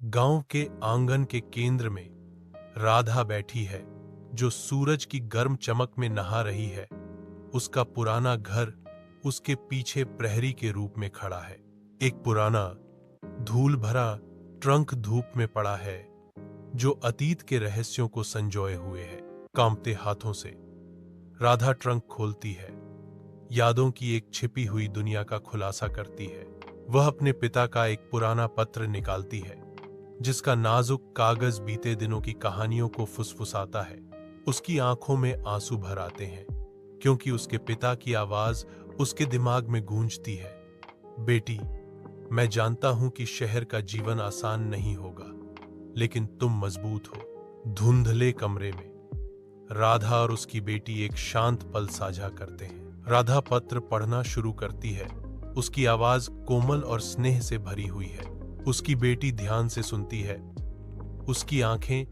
गांव के आंगन के केंद्र में राधा बैठी है, जो सूरज की गर्म चमक में नहा रही है। उसका पुराना घर उसके पीछे प्रहरी के रूप में खड़ा है। एक पुराना धूल भरा ट्रंक धूप में पड़ा है, जो अतीत के रहस्यों को संजोए हुए है। कांपते हाथों से राधा ट्रंक खोलती है, यादों की एक छिपी हुई दुनिया का खुलासा करती है। वह अपने पिता का एक पुराना पत्र निकालती है, जिसका नाजुक कागज बीते दिनों की कहानियों को फुसफुसाता है। उसकी आंखों में आंसू भर आते हैं, क्योंकि उसके पिता की आवाज उसके दिमाग में गूंजती है। बेटी, मैं जानता हूं कि शहर का जीवन आसान नहीं होगा, लेकिन तुम मजबूत हो। धुंधले कमरे में राधा और उसकी बेटी एक शांत पल साझा करते हैं। राधा पत्र पढ़ना शुरू करती है। उसकी आवाज कोमल और स्नेह से भरी हुई है। उसकी बेटी ध्यान से सुनती है। उसकी आंखें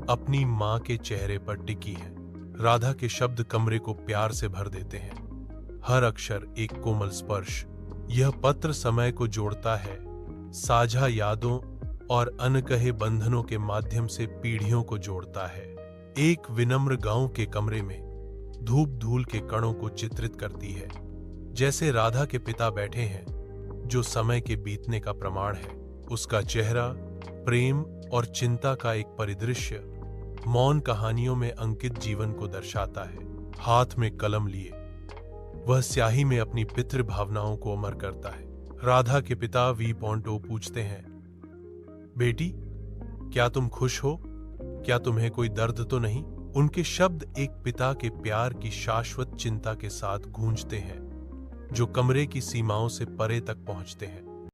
अपनी मां के चेहरे पर टिकी हैं। राधा के शब्द कमरे को प्यार से भर देते हैं, हर अक्षर एक कोमल स्पर्श। यह पत्र समय को जोड़ता है, साझा यादों और अनकहे बंधनों के माध्यम से पीढ़ियों को जोड़ता है। एक विनम्र गांव के कमरे में धूप धूल के कणों को चित्रित करती है, जैसे राधा के पिता बैठे हैं, जो समय के बीतने का प्रमाण है। उसका चेहरा प्रेम और चिंता का एक परिदृश्य मौन कहानियों में अंकित जीवन को दर्शाता है। हाथ में कलम लिए वह स्याही में अपनी पितृ भावनाओं को अमर करता है। राधा के पिता वी पॉन्टो पूछते हैं, बेटी, क्या तुम खुश हो? क्या तुम्हें कोई दर्द तो नहीं? उनके शब्द एक पिता के प्यार की शाश्वत चिंता के साथ गूंजते हैं, जो कमरे की सीमाओं से परे तक पहुंचते हैं।